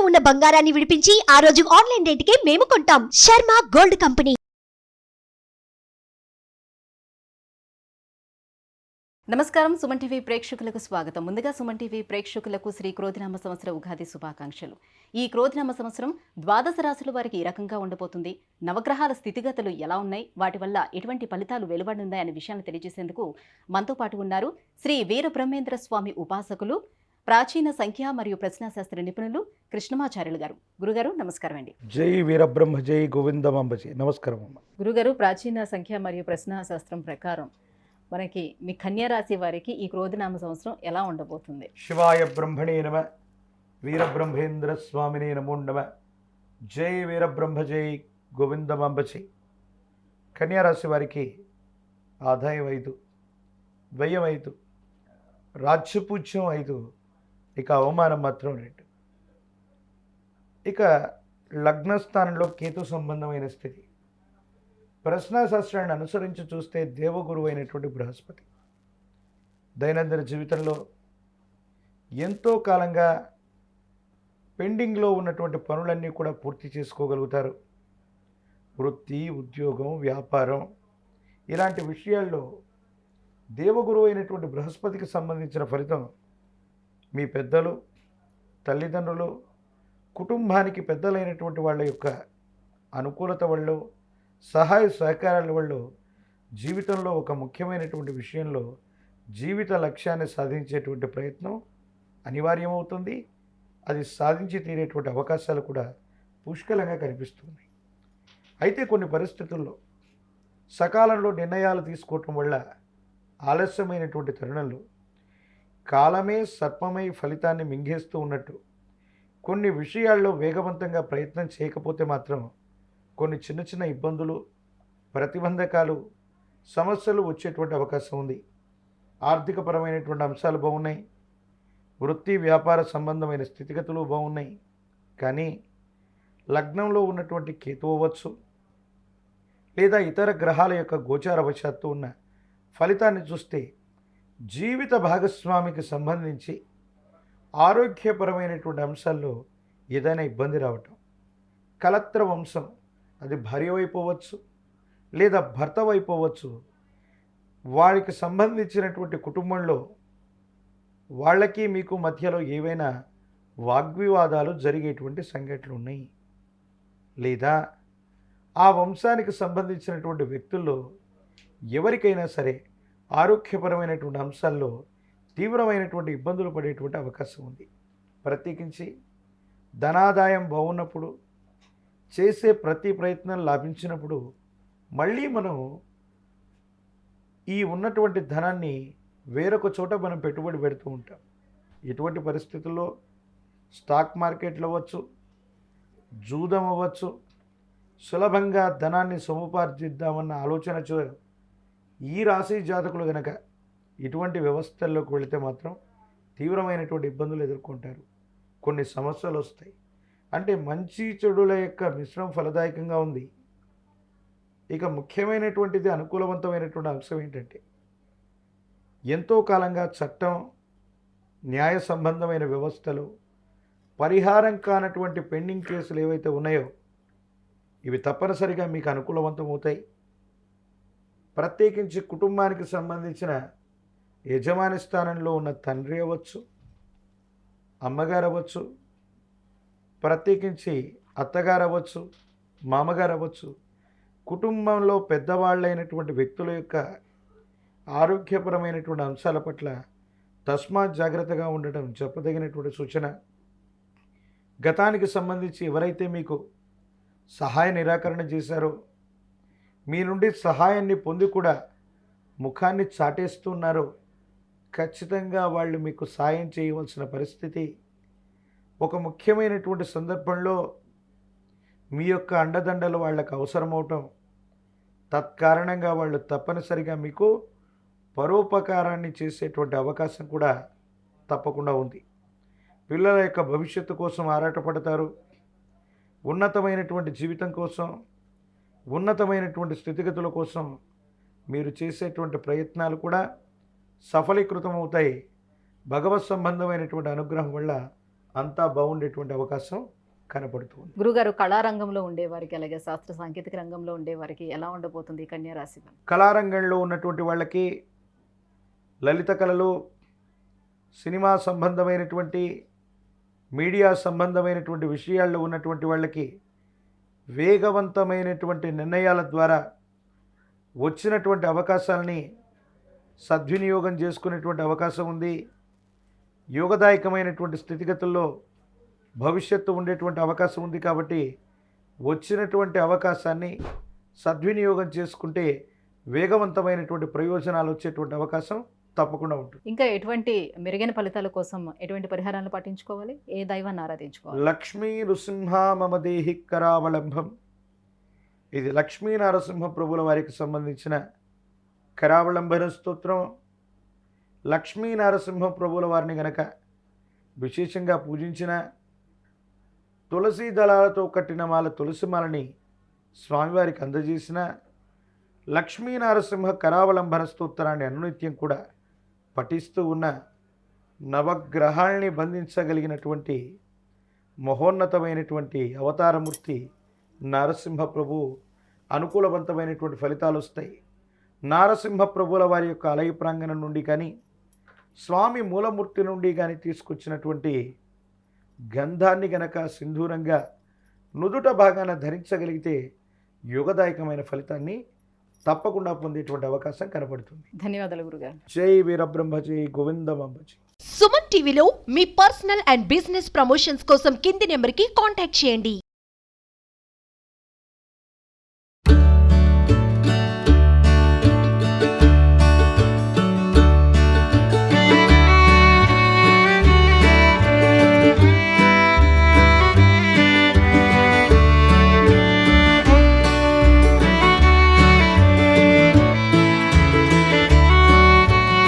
ఉన్న బంగారాన్ని విడిపించి ఆ రోజు ఆన్లైన్ రేటుకే మేము కొంటాం. Sharma gold company. నమస్కారం. సుమన్ టీవీ ప్రేక్షకులకు స్వాగతం. ముందుగా సుమన్ టీవీ ప్రేక్షకులకు శ్రీ క్రోధినామ సంవత్సర ఉగాది శుభాకాంక్షలు. ఈ క్రోధినామ సంవత్సరం ద్వాదశ రాశుల వారికి ఏ రకంగా ఉండబోతుంది, నవగ్రహాల స్థితిగతులు ఎలా ఉన్నాయి, వాటి వల్ల ఎటువంటి ఫలితాలు వెలువడున్నాయి అనే విషయాన్ని తెలియజేసేందుకు మనతో పాటు ఉన్నారు శ్రీ వీర బ్రహ్మేంద్ర స్వామి ఉపాసకులు, ప్రాచీన సంఖ్య మరియు ప్రశ్నాశాస్త్ర నిపుణులు కృష్ణమాచార్యులు గారు. గురుగారు నమస్కారం అండి. జై వీరబ్రహ్మ జై గోవిందమాంబ జై. నమస్కారం అమ్మ. గురుగారు, ప్రాచీన సంఖ్య మరియు ప్రశ్నాశాస్త్రం ప్రకారం మనకి మీ కన్యా రాశి వారికి ఈ క్రోధినామ సంవత్సరం ఎలా ఉండబోతుంది? శివాయ బ్రహ్మణే నమ, వీరబ్రహ్మేంద్ర స్వామినే నమో నమ. జై వీరబ్రహ్మ జై గోవిందమాంబ జై. కన్యారాశి వారికి ఆదాయం 5, వ్యయం 5, రాజ్యపూజ్యం 5, ఇక అవమానం మాత్రం 2. ఇక లగ్నస్థానంలో కేతు సంబంధమైన స్థితి. ప్రశ్నాశాస్త్రాన్ని అనుసరించి చూస్తే దేవగురువు అయినటువంటి బృహస్పతి దైనందిన జీవితంలో ఎంతో కాలంగా పెండింగ్లో ఉన్నటువంటి పనులన్నీ కూడా పూర్తి చేసుకోగలుగుతారు. వృత్తి, ఉద్యోగం, వ్యాపారం ఇలాంటి విషయాల్లో దేవగురువు అయినటువంటి బృహస్పతికి సంబంధించిన ఫలితం మీ పెద్దలు, తల్లిదండ్రులు, కుటుంబానికి పెద్దలైనటువంటి వాళ్ళ యొక్క అనుకూలత వల్ల, సహాయ సహకారాల వల్ల జీవితంలో ఒక ముఖ్యమైనటువంటి విషయంలో జీవిత లక్ష్యాన్ని సాధించేటువంటి ప్రయత్నం అనివార్యమవుతుంది. అది సాధించి తీరేటువంటి అవకాశాలు కూడా పుష్కలంగా కనిపిస్తున్నాయి. అయితే కొన్ని పరిస్థితుల్లో సకాలంలో నిర్ణయాలు తీసుకోవటం వల్ల ఆలస్యమైనటువంటి తరుణంలో కాలమే సర్పమై ఫలితాన్ని మింగేస్తూ ఉన్నట్టు కొన్ని విషయాల్లో వేగవంతంగా ప్రయత్నం చేయకపోతే మాత్రం కొన్ని చిన్న చిన్న ఇబ్బందులు, ప్రతిబంధకాలు, సమస్యలు వచ్చేటువంటి అవకాశం ఉంది. ఆర్థికపరమైనటువంటి అంశాలు బాగున్నాయి, వృత్తి వ్యాపార సంబంధమైన స్థితిగతులు బాగున్నాయి. కానీ లగ్నంలో ఉన్నటువంటి కేతు అవ్వచ్చు, లేదా ఇతర గ్రహాల యొక్క గోచారవశాత్తు ఉన్న ఫలితాన్ని చూస్తే జీవిత భాగస్వామికి సంబంధించి ఆరోగ్యపరమైనటువంటి అంశాల్లో ఏదైనా ఇబ్బంది రావటం, కలత్ర వంశం, అది భార్య అయిపోవచ్చు లేదా భర్త అయిపోవచ్చు, వారికి సంబంధించినటువంటి కుటుంబంలో వాళ్ళకి మీకు మధ్యలో ఏవైనా వాగ్వివాదాలు జరిగేటువంటి సంఘటనలు ఉన్నాయి. లేదా ఆ వంశానికి సంబంధించినటువంటి వ్యక్తుల్లో ఎవరికైనా సరే ఆరోగ్యపరమైనటువంటి అంశాల్లో తీవ్రమైనటువంటి ఇబ్బందులు పడేటువంటి అవకాశం ఉంది. ప్రత్యేకించి ధనాదాయం బాగున్నప్పుడు, చేసే ప్రతి ప్రయత్నం లాభించినప్పుడు మళ్ళీ మనం ఈ ఉన్నటువంటి ధనాన్ని వేరొక చోట మనం పెట్టుబడి పెడుతూ ఉంటాం. ఇటువంటి పరిస్థితుల్లో స్టాక్ మార్కెట్లు అవ్వచ్చు, జూదం అవ్వచ్చు, సులభంగా ధనాన్ని సముపార్జిద్దామన్న ఆలోచన ఈ రాశి జాతకులు కనుక ఇటువంటి వ్యవస్థల్లోకి వెళితే మాత్రం తీవ్రమైనటువంటి ఇబ్బందులు ఎదుర్కొంటారు. కొన్ని సమస్యలు వస్తాయి. అంటే మంచి చెడుల యొక్క మిశ్రమం ఫలదాయకంగా ఉంది. ఇక ముఖ్యమైనటువంటిది, అనుకూలవంతమైనటువంటి అంశం ఏంటంటే ఎంతో కాలంగా చట్టం, న్యాయ సంబంధమైన వ్యవస్థలు, పరిహారం కానటువంటి పెండింగ్ కేసులు ఏవైతే ఉన్నాయో ఇవి తప్పనిసరిగా మీకు అనుకూలవంతమవుతాయి. ప్రత్యేకించి కుటుంబానికి సంబంధించిన యజమాని స్థానంలో ఉన్న తండ్రి అవ్వచ్చు, అమ్మగారు అవ్వచ్చు, ప్రత్యేకించి అత్తగారు అవ్వచ్చు, మామగారు అవ్వచ్చు, కుటుంబంలో పెద్దవాళ్ళైనటువంటి వ్యక్తుల యొక్క ఆరోగ్యపరమైనటువంటి అంశాల పట్ల తస్మాత్ జాగ్రత్తగా ఉండటం చెప్పదగినటువంటి సూచన. గతానికి సంబంధించి ఎవరైతే మీకు సహాయ నిరాకరణ చేశారో, మీ నుండి సహాయాన్ని పొంది కూడా ముఖాన్ని చాటేస్తున్నారో, ఖచ్చితంగా వాళ్ళు మీకు సాయం చేయవలసిన పరిస్థితి. ఒక ముఖ్యమైనటువంటి సందర్భంలో మీ యొక్క అండదండలు వాళ్ళకు అవసరమవటం, తత్కారణంగా వాళ్ళు తప్పనిసరిగా మీకు పరోపకారాన్ని చేసేటువంటి అవకాశం కూడా తప్పకుండా ఉంది. పిల్లల యొక్క భవిష్యత్తు కోసం ఆరాటపడతారు. ఉన్నతమైనటువంటి జీవితం కోసం, ఉన్నతమైనటువంటి స్థితిగతుల కోసం మీరు చేసేటువంటి ప్రయత్నాలు కూడా సఫలీకృతం అవుతాయి. భగవత్ సంబంధమైనటువంటి అనుగ్రహం వల్ల అంతా బాగుండేటువంటి అవకాశం కనపడుతుంది. గురుగారు, కళారంగంలో ఉండేవారికి అలాగే శాస్త్ర సాంకేతిక రంగంలో ఉండేవారికి ఎలా ఉండబోతుంది ఈ కన్యా రాశి వారికి? కళారంగంలో ఉన్నటువంటి వాళ్ళకి, లలిత కళలు, సినిమా సంబంధమైనటువంటి, మీడియా సంబంధమైనటువంటి విషయాల్లో ఉన్నటువంటి వాళ్ళకి వేగవంతమైనటువంటి నిర్ణయాల ద్వారా వచ్చినటువంటి అవకాశాలని సద్వినియోగం చేసుకునేటువంటి అవకాశం ఉంది. యోగదాయకమైనటువంటి స్థితిగతుల్లో భవిష్యత్తు ఉండేటువంటి అవకాశం ఉంది. కాబట్టి వచ్చినటువంటి అవకాశాన్ని సద్వినియోగం చేసుకుంటే వేగవంతమైనటువంటి ప్రయోజనాలు వచ్చేటువంటి అవకాశం తప్పకుండా ఉంటుంది. ఇంకా ఎటువంటి మెరుగైన ఫలితాల కోసం ఎటువంటి పరిహారాలను పాటించుకోవాలి? ఏ దైవాన్ని ఆరాధించుకోవాలి? లక్ష్మీ నృసింహ మమ దేహి కరావలంబం. ఇది లక్ష్మీ నరసింహ ప్రభుల వారికి సంబంధించిన కరావలంబన స్తోత్రం. లక్ష్మీ నరసింహ ప్రభుల వారిని గనక విశేషంగా పూజించిన, తులసి దళాలతో కట్టిన మాల తులసి మాలని స్వామివారికి అందజేసిన, లక్ష్మీ నరసింహ కరావలంబన స్తోత్రాన్ని అనునిత్యం కూడా పఠిస్తూ ఉన్న, నవగ్రహాల్ని బంధించగలిగినటువంటి మహోన్నతమైనటువంటి అవతారమూర్తి నరసింహ ప్రభు అనుకూలవంతమైనటువంటి ఫలితాలు వస్తాయి. నారసింహ ప్రభుల వారి యొక్క ఆలయ ప్రాంగణం నుండి కానీ, స్వామి మూలమూర్తి నుండి కానీ తీసుకొచ్చినటువంటి గంధాన్ని గనక సింధూరంగా నుదుట భాగాన ధరించగలిగితే యోగదాయకమైన ఫలితాన్ని తప్పకుండా పొందేటువంటి అవకాశం కనబడుతుంది. ధన్యవాదాలు గురుగారు. జై వీరబ్రహ్మ, జై గోవిందమాంబజీ. సుమన్ టీవీలో మీ పర్సనల్ అండ్ బిజినెస్ ప్రమోషన్స్ కోసం కింది నెంబర్కి కాంటాక్ట్ చేయండి.